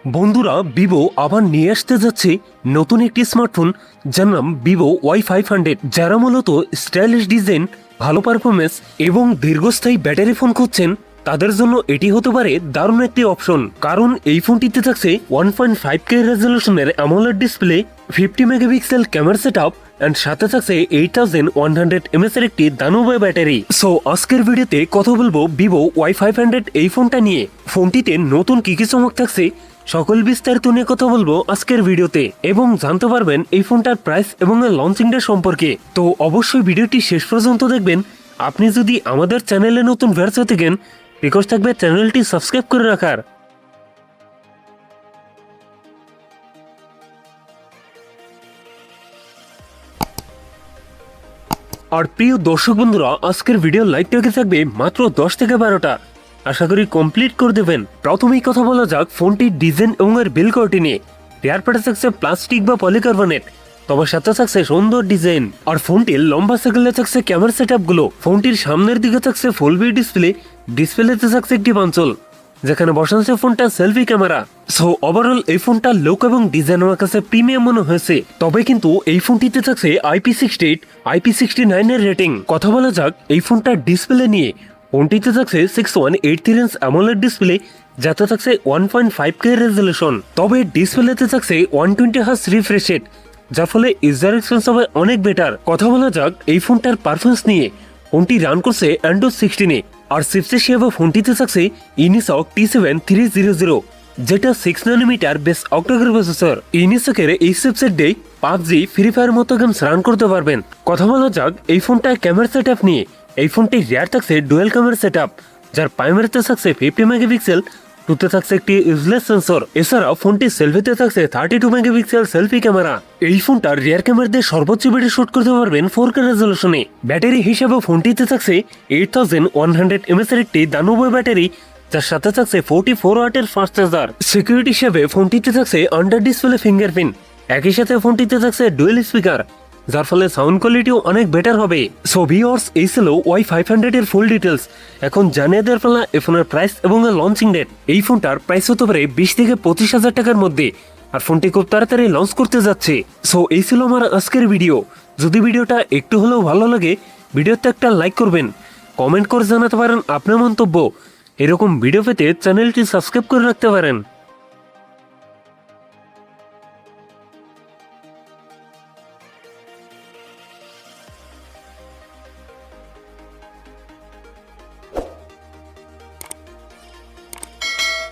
বন্ধুরা, ভিভো আবার নিয়ে আসতে যাচ্ছে নতুন একটি স্মার্টফোন যার নাম ভিভো Y500, যারা মূলত স্টাইলিশ ডিজাইন, ভালো পারফরমেন্স এবং দীর্ঘস্থায়ী ব্যাটারি ফোন খুঁজছেন তাদের জন্য এটি হতে পারে দারুণ একটি অপশন। কারণ এই ফোনটিতে থাকছে 1.5K রেজলিউশনের AMOLED display, 50 megapixel camera setup and সাথে থাকছে 8100 mAh এর একটি দানবীয় ব্যাটারি। সো আজকের ভিডিওতে কথা বলবো ভিভো Y500 এই ফোনটা নিয়ে। ফোনটিতে নতুন কি কি চমক থাকছে সকল বিস্তারিত নিয়ে কথা বলবো আজকের ভিডিওতে, এবং জানতে পারবেন এই ফোনটার প্রাইস এবং লঞ্চিং ডে সম্পর্কে। তো অবশ্যই ভিডিওটি শেষ পর্যন্ত দেখবেন। আপনি যদি আমাদের চ্যানেলে নতুন ভিউয়ার হয়ে থাকেন, রিকোয়েস্ট থাকবে চ্যানেলটি সাবস্ক্রাইব করে রাখার। আর প্রিয় দর্শক বন্ধুরা, আজকের ভিডিও লাইক টেকে থাকবে মাত্র 10 থেকে 12টা। আশা করি কমপ্লিট করে দেবেন। প্রথমেই কথা বলা যাক ফোনটির ডিজাইন এবং এর বিল্ড কোয়ালিটি নিয়ে। রিয়ার পার্টে থাকছে প্লাস্টিক বা পলিকার্বনেট, তবে সাথে থাকছে সুন্দর ডিজাইন। আর ফোনটির লম্বা সাইকেলে থাকছে ক্যামেরা সেটআপ গুলো। ফোনটির সামনের দিকে থাকছে ফুল ভিউ ডিসপ্লে, ডিসপ্লেতে থাকছে একটি পাঞ্চল যেখানে বসানো ফোনটা সেলফি ক্যামেরা। সো ওভারঅল এই ফোনটা লুক এবং ডিজাইন আমার কাছে প্রিমিয়াম মনে হয়েছে। তবে কিন্তু এই ফোনটিতে থাকছে IP68, IP69 এর রেটিং। কথা বলা যাক এই ফোনটার ডিসপ্লে নিয়ে। ফোনটিতে থাকছে 6183 ইঞ্চ অ্যামোলেড ডিসপ্লে, যাতে থাকছে 1.5K রেজলিউশন। তবে ডিসপ্লেতে থাকছে 120 হার্জ রিফ্রেশ রেট, যার ফলে ইউজার এক্সপিরিয়েন্স হবে অনেক বেটার। কথা বলা যাক এই ফোনটার পারফরমেন্স নিয়ে। ফোনটি রান করছে অ্যান্ড্রয়েড 16-এ, আর চিপসেট হিসেবে ফোনটিতে থাকছে ইনিসক T7300, যেটা 6 ন্যানোমিটার বেস অক্টাকোর প্রসেসর। ইনিসকের এই চিপসেট দিয়ে PUBG, ফ্রি ফায়ার মতো গেমস রান করতে পারবেন। কথা বলা যাক এই ফোনটার ক্যামেরা সেটআপ নিয়ে। এই ফোনটির রিয়ার থাকছে ডুয়েল ক্যামেরা সেটআপ, যার প্রাইমারিতে থাকছে 50 মেগাপিক্সেল, টুতে থাকছে একটি ইউজলেস সেন্সর। এছাড়াও ফোনটির সেলফিতে থাকছে 32 মেগাপিক্সেল সেলফি ক্যামেরা। এই ফোনটার রিয়ার ক্যামেরা দিয়ে সর্বোচ্চ ভিডিও শুট করতে পারবেন 4K রেজলিউশনে। ব্যাটারি হিসেবে ফোনটিতে থাকছে 8100 mAh এর একটি দানবীয় ব্যাটারি, যার সাথে থাকছে 44 ওয়াটের ফাস্ট চার্জার। সিকিউরিটি হিসেবে ফোনটিতে থাকছে আন্ডার ডিসপ্লে ফিঙ্গারপ্রিন্ট, একই সাথে ফোনটিতে থাকছে ডুয়েল স্পিকার, যার ফলে সাউন্ড কোয়ালিটিও অনেক বেটার হবে। সো ভিউয়ার্স, এই ছিল Y500 এর ফুল ডিটেলস। এখন জানিয়ে দেওয়ার পালা এই ফোনের প্রাইস এবং লঞ্চিং ডেট। এই ফোনটার প্রাইস হতে পারে 20 থেকে 25,000 টাকার মধ্যে, আর ফোনটি খুব তাড়াতাড়ি লঞ্চ করতে যাচ্ছে। সো এই ছিল আমার আজকের ভিডিও। যদি ভিডিওটা একটু হলেও ভালো লাগে, ভিডিওতে একটা লাইক করবেন, কমেন্ট করে জানাতে পারেন আপনার মন্তব্য। এরকম ভিডিও পেতে চ্যানেলটি সাবস্ক্রাইব করে রাখতে পারেন।